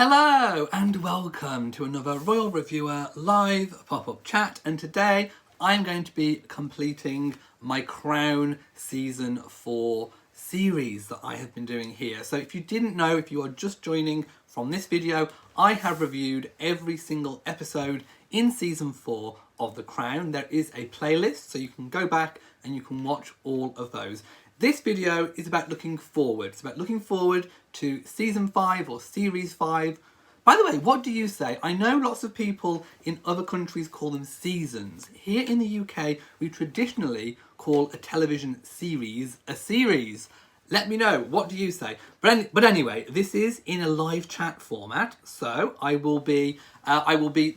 Hello and welcome to another Royal Reviewer live pop-up chat, and today I'm going to be completing my Crown Season 4 series that I have been doing here. So if you didn't know, if you are just joining from this video, I have reviewed every single episode in Season 4 of The Crown. There is a playlist, so you can go back and you can watch all of those. This video is about looking forward. It's about looking forward to Season 5 or Series 5. By the way, what do you say? I know lots of people in other countries call them seasons. Here in the UK, we traditionally call a television series a series. Let me know, what do you say? But anyway, this is in a live chat format, so I will be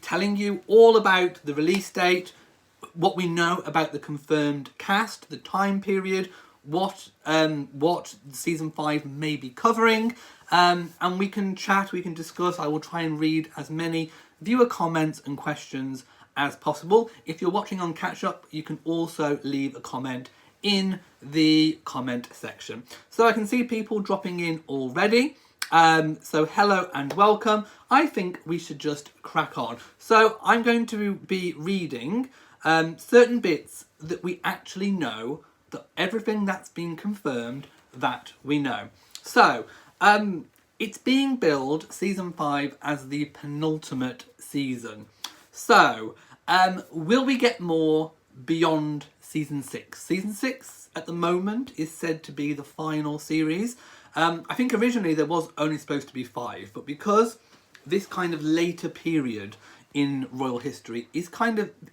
telling you all about the release date, what we know about the confirmed cast, the time period, what Season 5 may be covering, and we can chat, we can discuss. I will try and read as many viewer comments and questions as possible. If you're watching on catch up, you can also leave a comment in the comment section. So I can see people dropping in already. So hello and welcome. I think we should just crack on. So I'm going to be reading certain bits that we actually know, that everything that's been confirmed that we know. So it's being billed, Season 5, as the penultimate season. So will we get more beyond Season 6? Season 6 at the moment is said to be the final series. I think originally there was only supposed to be 5, but because this kind of later period in royal history is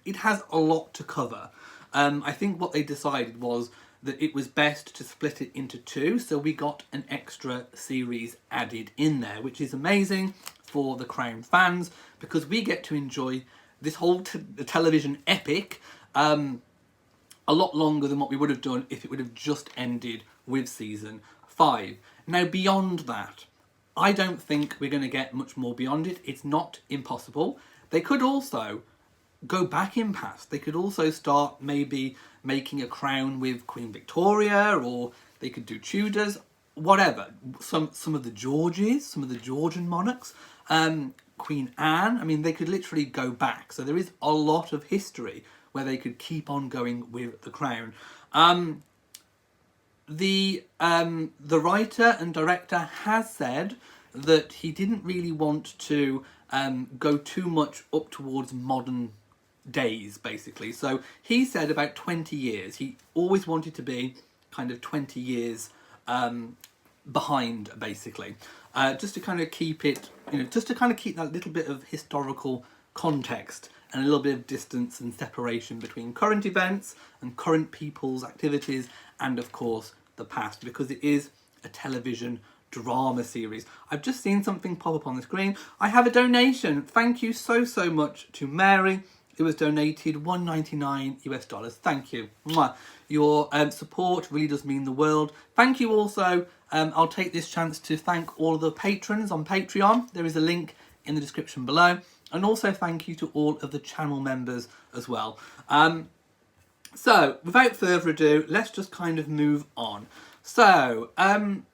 it has a lot to cover. I think what they decided was that it was best to split it into 2, so we got an extra series added in there, which is amazing for the Crown fans, because we get to enjoy this whole television epic a lot longer than what we would have done if it would have just ended with Season 5. Now, beyond that, I don't think we're going to get much more beyond it. It's not impossible. They could also go back in past. They could also start maybe making a crown with Queen Victoria, or they could do Tudors, whatever. Some of the Georges, some of the Georgian monarchs, Queen Anne. I mean, they could literally go back. So there is a lot of history where they could keep on going with the crown. The writer and director has said that he didn't really want to go too much up towards modern days, basically. So he said about 20 years. He always wanted to be kind of 20 years behind, basically, just to kind of keep it, just to kind of keep that little bit of historical context and a little bit of distance and separation between current events and current people's activities and, of course, the past, because it is a television drama series. I've just seen something pop up on the screen. I have a donation. Thank you so much to Mary. It was donated $1.99 US. Thank you. Mwah. Your support really does mean the world. Thank you also. I'll take this chance to thank all of the patrons on Patreon. There is a link in the description below. And also thank you to all of the channel members as well. So without further ado, let's just kind of move on. So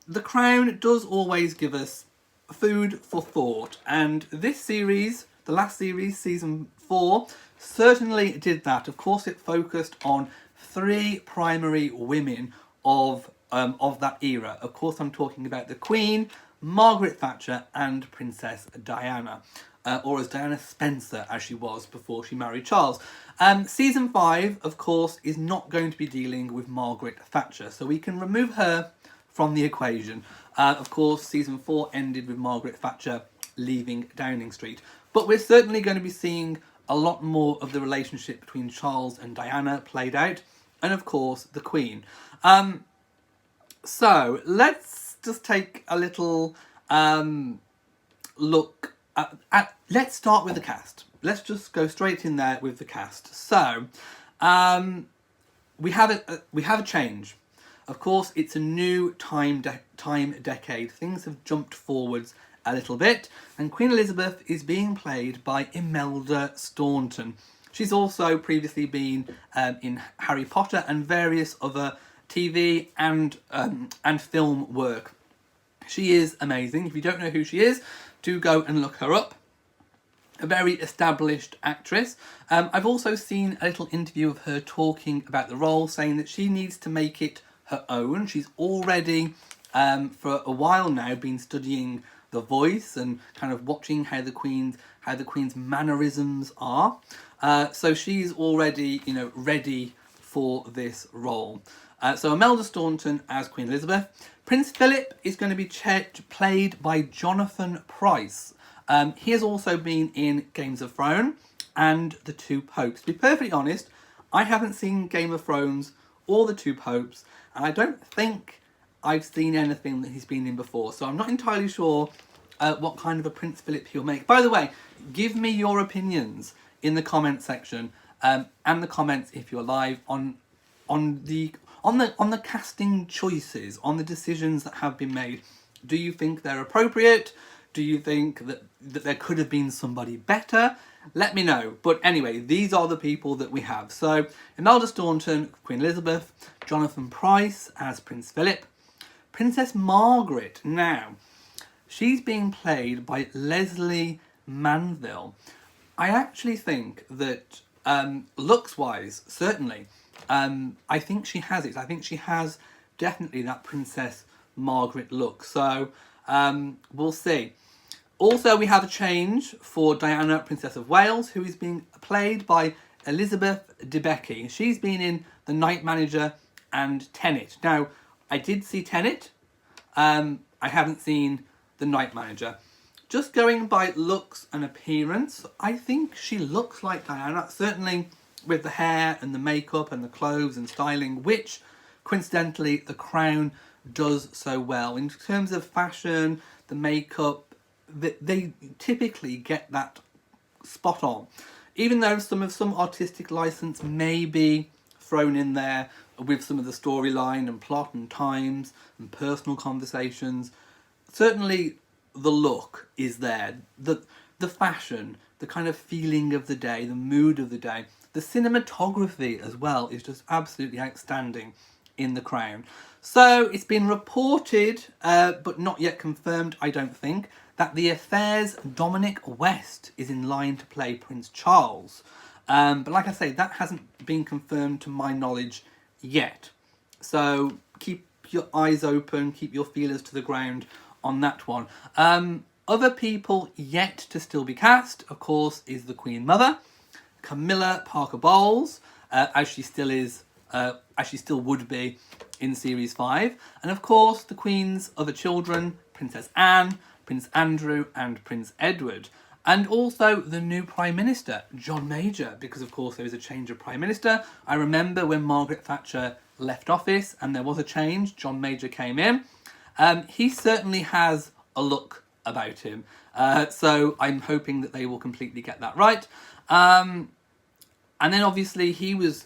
The Crown does always give us food for thought. And this series, the last series, Season 4, certainly did that. Of course, it focused on 3 primary women of that era. Of course, I'm talking about the Queen, Margaret Thatcher, and Princess Diana, or as Diana Spencer, as she was before she married Charles. Season 5, of course, is not going to be dealing with Margaret Thatcher, so we can remove her from the equation. Of course, Season 4 ended with Margaret Thatcher leaving Downing Street. But we're certainly going to be seeing a lot more of the relationship between Charles and Diana played out, and of course the Queen. So let's just take a little look at. Let's start with the cast. Let's just go straight in there with the cast. So we have a change. Of course, it's a new time decade. Things have jumped forwards a little bit, and Queen Elizabeth is being played by Imelda Staunton. She's also previously been in Harry Potter and various other TV and film work. She is amazing. If you don't know who she is, do go and look her up. A very established actress. I've also seen a little interview of her talking about the role, saying that she needs to make it her own. She's already, for a while now, been studying the voice and kind of watching how the Queen's mannerisms are. So she's already, ready for this role. So Imelda Staunton as Queen Elizabeth. Prince Philip is going to be played by Jonathan Pryce. He has also been in Games of Thrones and The Two Popes. To be perfectly honest, I haven't seen Game of Thrones or The Two Popes, and I don't think I've seen anything that he's been in before. So I'm not entirely sure what kind of a Prince Philip he'll make. By the way, give me your opinions in the comment section and the comments if you're live on the casting choices, on the decisions that have been made. Do you think they're appropriate? Do you think that there could have been somebody better? Let me know. But anyway, these are the people that we have. So Imelda Staunton, Queen Elizabeth, Jonathan Pryce as Prince Philip, Princess Margaret. Now, she's being played by Leslie Manville. I actually think that looks-wise, certainly, I think she has it. I think she has definitely that Princess Margaret look. So we'll see. Also, we have a change for Diana, Princess of Wales, who is being played by Elizabeth Debicki. She's been in The Night Manager and Tenet. Now, I did see Tenet. I haven't seen The Night Manager. Just going by looks and appearance, I think she looks like Diana, certainly with the hair and the makeup and the clothes and styling, which, coincidentally, The Crown does so well. In terms of fashion, the makeup, they typically get that spot on. Even though some artistic license may be thrown in there with some of the storyline and plot and times and personal conversations, certainly the look is there. The fashion, the kind of feeling of the day, the mood of the day, the cinematography as well is just absolutely outstanding in The Crown. So it's been reported, but not yet confirmed, I don't think, that The Affair's Dominic West is in line to play Prince Charles. But like I say, that hasn't been confirmed to my knowledge yet. So keep your eyes open, keep your feelers to the ground on that one. Other people yet to still be cast, of course, is the Queen Mother, Camilla Parker Bowles, as she still is, as she still would be in Series 5. And of course, the Queen's other children, Princess Anne, Prince Andrew and Prince Edward. And also the new Prime Minister, John Major, because of course there is a change of Prime Minister. I remember when Margaret Thatcher left office and there was a change, John Major came in. He certainly has a look about him. So I'm hoping that they will completely get that right. And then obviously he was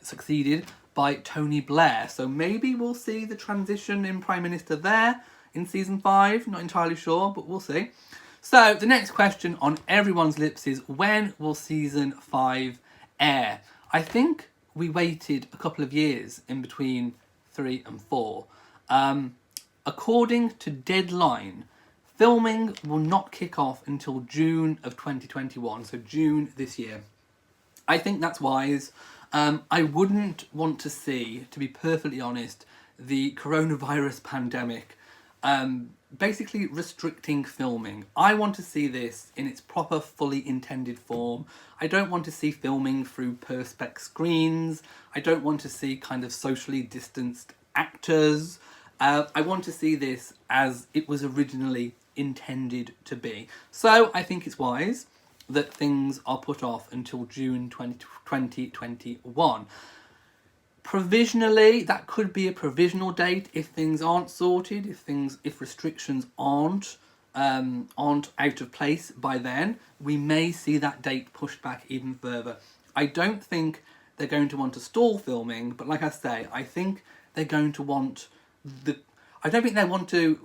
succeeded by Tony Blair. So maybe we'll see the transition in Prime Minister there in season 5. Not entirely sure, but we'll see. So the next question on everyone's lips is, when will season 5 air? I think we waited a couple of years in between 3 and 4. According to Deadline, filming will not kick off until June of 2021, so June this year. I think that's wise. I wouldn't want to see, to be perfectly honest, the coronavirus pandemic basically restricting filming. I want to see this in its proper, fully intended form. I don't want to see filming through perspex screens. I don't want to see kind of socially distanced actors. I want to see this as it was originally intended to be. So I think it's wise that things are put off until June 2021. Provisionally, that could be a provisional date if things aren't sorted, if restrictions aren't out of place by then. We may see that date pushed back even further. I don't think they're going to want to stall filming, but like I say, I think they're going to want I don't think they want to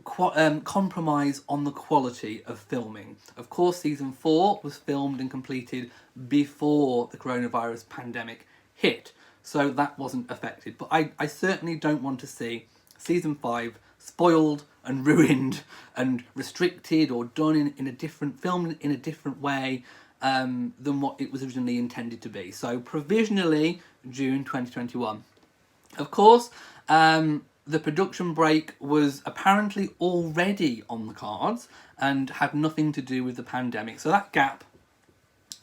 compromise on the quality of filming. Of course, season 4 was filmed and completed before the coronavirus pandemic hit, so that wasn't affected. But I certainly don't want to see season 5 spoiled and ruined and restricted or done in a different film in a different way than what it was originally intended to be. So provisionally June 2021. Of course, the production break was apparently already on the cards and had nothing to do with the pandemic. So that gap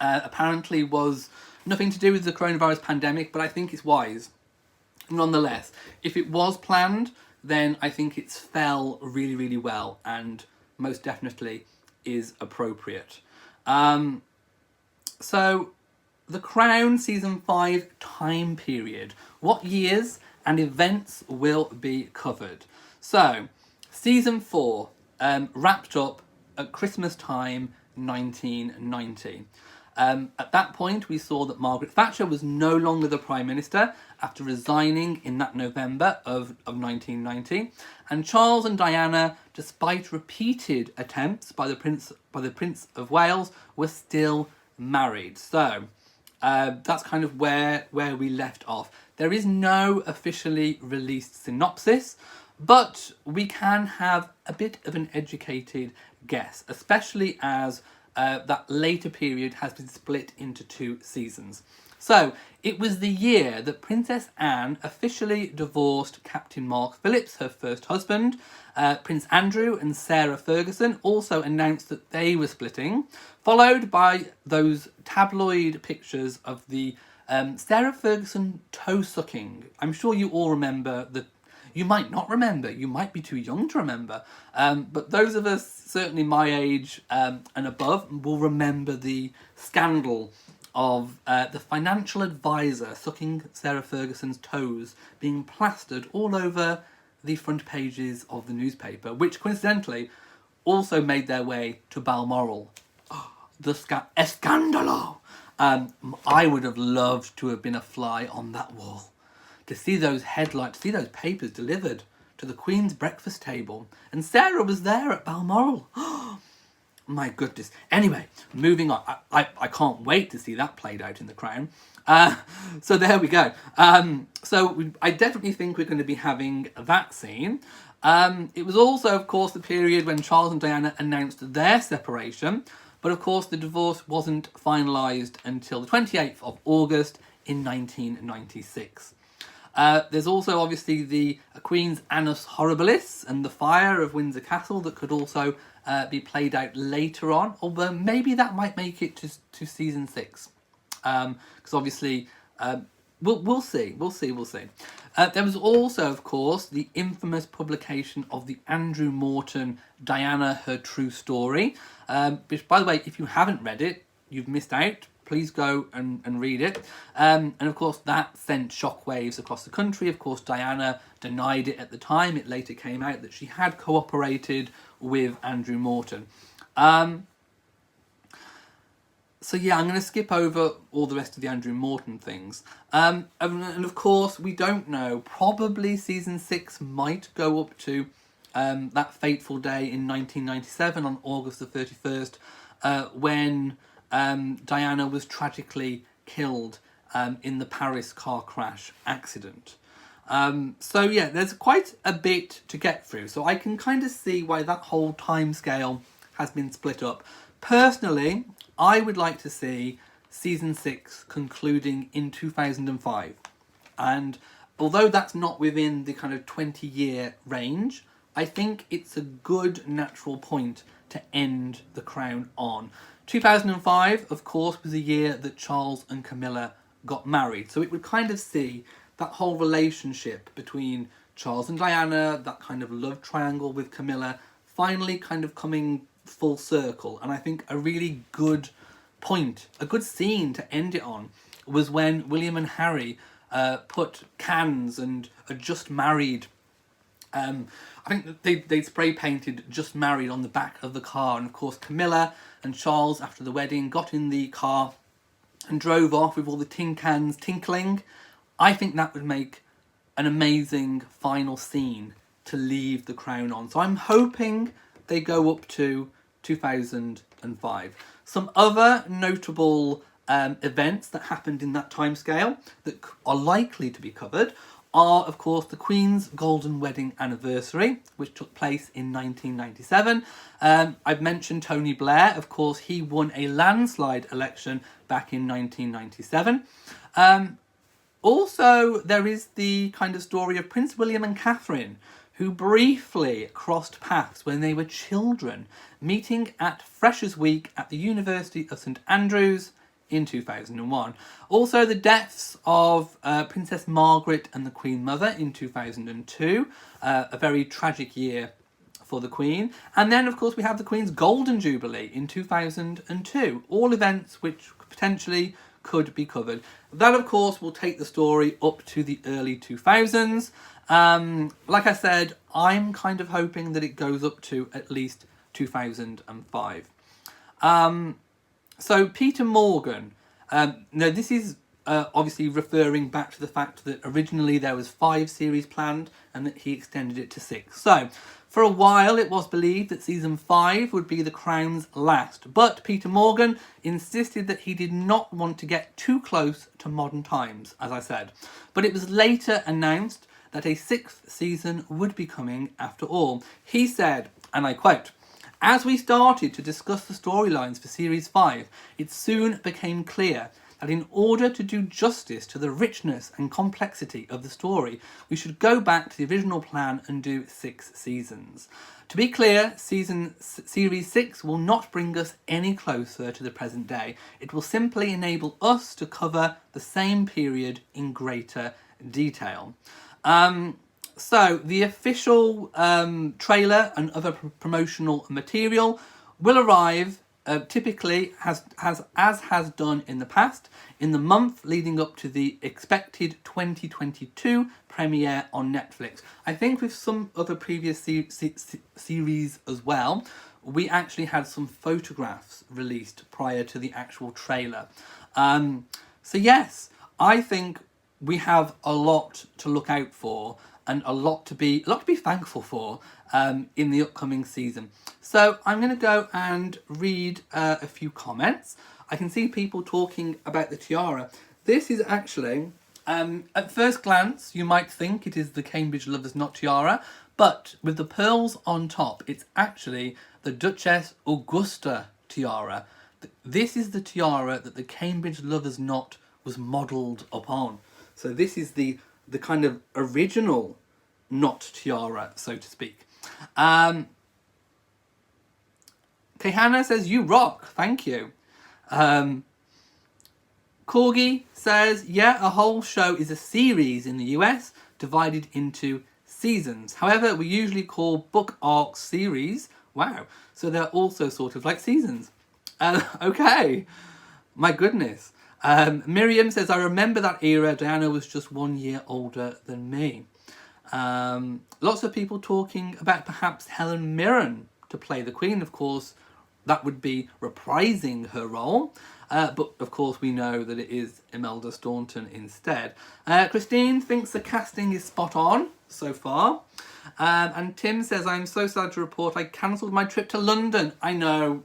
apparently was nothing to do with the coronavirus pandemic, but I think it's wise. Nonetheless, if it was planned, then I think it's fell really, really well and most definitely is appropriate. So, The Crown Season 5 time period. What years and events will be covered? So, Season 4 wrapped up at Christmas time 1990. At that point, we saw that Margaret Thatcher was no longer the Prime Minister after resigning in that November of 1990. And Charles and Diana, despite repeated attempts by the Prince of Wales, were still married. So that's kind of where we left off. There is no officially released synopsis, but we can have a bit of an educated guess, especially as that later period has been split into 2 seasons. So, it was the year that Princess Anne officially divorced Captain Mark Phillips, her first husband. Prince Andrew and Sarah Ferguson also announced that they were splitting, followed by those tabloid pictures of the Sarah Ferguson toe-sucking. I'm sure you all remember the... You might not remember, you might be too young to remember, but those of us, certainly my age and above, will remember the scandal of the financial advisor sucking Sarah Ferguson's toes being plastered all over the front pages of the newspaper, which coincidentally also made their way to Balmoral. Oh, the escandalo! I would have loved to have been a fly on that wall, to see those headlines, see those papers delivered to the Queen's breakfast table. And Sarah was there at Balmoral. My goodness. Anyway, moving on. I can't wait to see that played out in The Crown. So there we go. I definitely think we're going to be having that scene. It was also, of course, the period when Charles and Diana announced their separation. But of course, the divorce wasn't finalised until the 28th of August in 1996. There's also obviously the Queen's Annus Horribilis and the fire of Windsor Castle that could also be played out later on, although maybe that might make it to season 6, because obviously we'll see. There was also, of course, the infamous publication of the Andrew Morton Diana Her True Story, which, by the way, if you haven't read it, you've missed out. Please go and read it. And of course, that sent shockwaves across the country. Of course, Diana denied it at the time. It later came out that she had cooperated with Andrew Morton. So yeah, I'm going to skip over all the rest of the Andrew Morton things. And of course, we don't know. Probably season 6 might go up to that fateful day in 1997 on August the 31st, when Diana was tragically killed in the Paris car crash accident. So yeah, there's quite a bit to get through. So I can kind of see why that whole timescale has been split up. Personally, I would like to see season 6 concluding in 2005. And although that's not within the kind of 20-year range, I think it's a good natural point to end The Crown on. 2005, of course, was the year that Charles and Camilla got married. So it would kind of see that whole relationship between Charles and Diana, that kind of love triangle with Camilla, finally kind of coming full circle. And I think a really good point, a good scene to end it on, was when William and Harry put cans and a just married... I think they spray painted "just married" on the back of the car, and of course Camilla and Charles, after the wedding, got in the car and drove off with all the tin cans tinkling. I think that would make an amazing final scene to leave The Crown on. So I'm hoping they go up to 2005. Some other notable events that happened in that timescale that are likely to be covered are, of course, the Queen's Golden Wedding Anniversary, which took place in 1997. I've mentioned Tony Blair. Of course, he won a landslide election back in 1997. Also, there is the kind of story of Prince William and Catherine, who briefly crossed paths when they were children, meeting at Freshers' Week at the University of St Andrews in 2001. Also, the deaths of Princess Margaret and the Queen Mother in 2002, a very tragic year for the Queen. And then, of course, we have the Queen's Golden Jubilee in 2002, all events which potentially could be covered. That, of course, will take the story up to the early 2000s. Like I said, I'm kind of hoping that it goes up to at least 2005. So Peter Morgan, now this is obviously referring back to the fact that originally there was 5 series planned and that he extended it to 6. So for a while it was believed that season 5 would be The Crown's last, but Peter Morgan insisted that he did not want to get too close to modern times, as I said. But it was later announced that a 6th season would be coming after all. He said, and I quote, "As we started to discuss the storylines for Series 5, it soon became clear that in order to do justice to the richness and complexity of the story, we should go back to the original plan and do 6 seasons. To be clear, Series 6 will not bring us any closer to the present day. It will simply enable us to cover the same period in greater detail." So the official trailer and other promotional material will arrive typically as has done in the past in the month leading up to the expected 2022 premiere on Netflix. I think with some other previous series as well, we actually had some photographs released prior to the actual trailer. So yes, I think we have a lot to look out for and a lot to be thankful for in the upcoming season. So I'm going to go and read a few comments. I can see people talking about the tiara. This is actually, at first glance, you might think it is the Cambridge Lovers Knot tiara, but with the pearls on top, it's actually the Duchess Augusta tiara. This is the tiara that the Cambridge Lovers Knot was modelled upon. So this is the kind of original knot tiara, so to speak. Kehana says, "You rock." Thank you. Corgi says, "Yeah, a whole show is a series in the US divided into seasons. However, we usually call book arcs series." Wow. So they're also sort of like seasons. Okay. My goodness. Miriam says, "I remember that era. Diana was just 1 year older than me." Lots of people talking about perhaps Helen Mirren to play the Queen. Of course, that would be reprising her role. But of course, we know that it is Imelda Staunton instead. Christine thinks the casting is spot on so far. And Tim says, "I'm so sad to report I cancelled my trip to London." I know.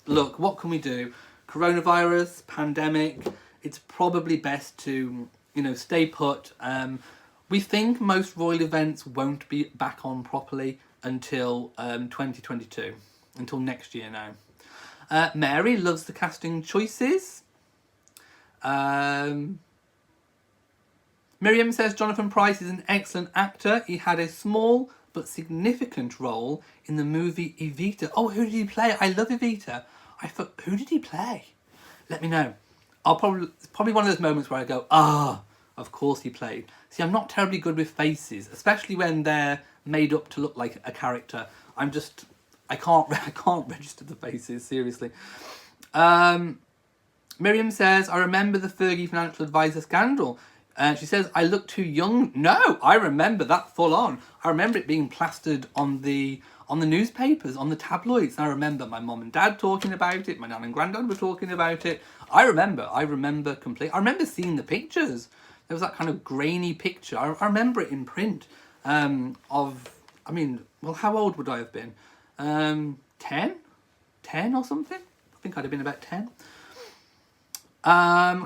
Look, what can we do? Coronavirus, pandemic, it's probably best to, stay put. We think most royal events won't be back on properly until 2022, until next year now. Mary loves the casting choices. Miriam says, "Jonathan Pryce is an excellent actor. He had a small but significant role in the movie Evita." Oh, who did he play? I love Evita. Who did he play? Let me know. It's probably one of those moments where I go, of course he played. See, I'm not terribly good with faces, especially when they're made up to look like a character. I can't register the faces, seriously. Miriam says, "I remember the Fergie financial advisor scandal." She says, "I look too young." No, I remember that full on. I remember it being plastered on the newspapers, on the tabloids. I remember my mum and dad talking about it. My nan and granddad were talking about it. I remember completely. I remember seeing the pictures. There was that kind of grainy picture. I remember it in print how old would I have been? 10? 10 or something? I think I'd have been about 10.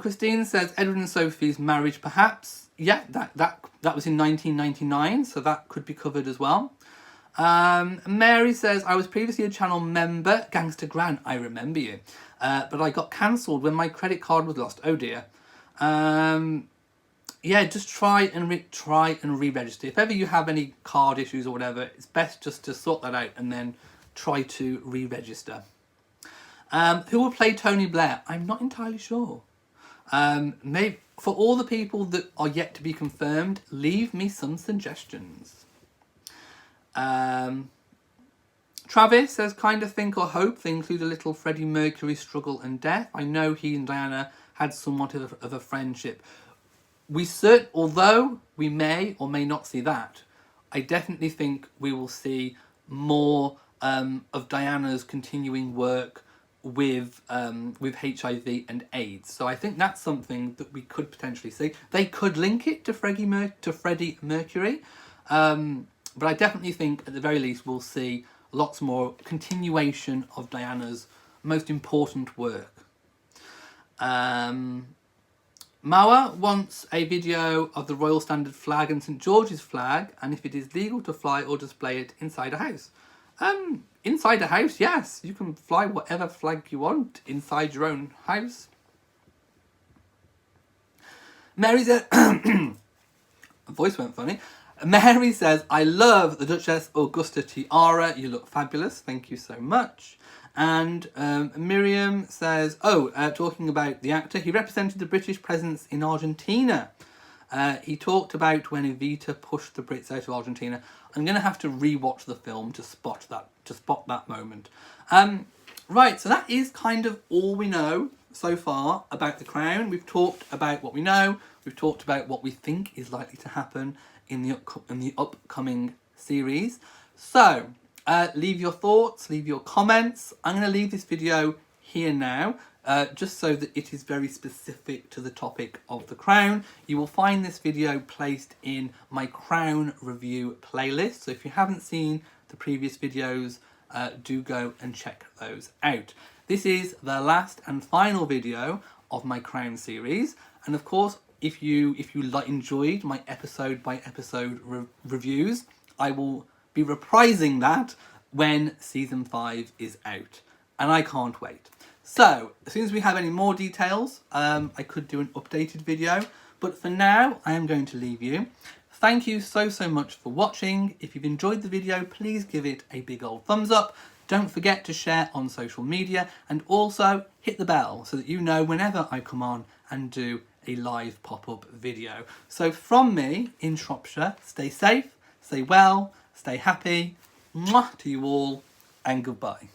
Christine says, "Edward and Sophie's marriage, perhaps." yeah, that was in 1999, so that could be covered as well. Mary says, I was previously a channel member, Gangster Gran, I remember you, but I got cancelled when my credit card was lost. Oh dear. Yeah, just try and re-register. If ever you have any card issues or whatever, it's best just to sort that out and then try to re-register. Who will play Tony Blair? I'm not entirely sure. Maybe for all the people that are yet to be confirmed, leave me some suggestions. Travis says, kind of think or hope they include a little Freddie Mercury struggle and death. I know he and Diana had somewhat of a friendship. Although we may or may not see that, I definitely think we will see more of Diana's continuing work with HIV and AIDS. So I think that's something that we could potentially see. They could link it to Freddie Mercury, but I definitely think at the very least we'll see lots more continuation of Diana's most important work. Mawa wants a video of the Royal Standard flag and St George's flag, and if it is legal to fly or display it inside a house. Inside a house, yes. You can fly whatever flag you want inside your own house. Mary said... voice went funny. Mary says, I love the Duchess Augusta tiara. You look fabulous. Thank you so much. And Miriam says, talking about the actor, he represented the British presence in Argentina. He talked about when Evita pushed the Brits out of Argentina. I'm going to have to re-watch the film to spot that moment. Right, so that is kind of all we know so far about The Crown. We've talked about what we know. We've talked about what we think is likely to happen in the upcoming series. So, leave your thoughts, leave your comments. I'm going to leave this video here now, just so that it is very specific to the topic of The Crown. You will find this video placed in my Crown review playlist. So if you haven't seen the previous videos, do go and check those out. This is the last and final video of my Crown series. And of course, if you enjoyed my episode by episode reviews, I will be reprising that when season 5 is out, and I can't wait. So as soon as we have any more details, I could do an updated video, but for now I am going to leave you. Thank you so much for watching. If you've enjoyed the video, please give it a big old thumbs up. Don't forget to share on social media, and also hit the bell so that you know whenever I come on and do a live pop-up video. So from me in Shropshire, stay safe, stay well, stay happy. Mwah to you all, and goodbye.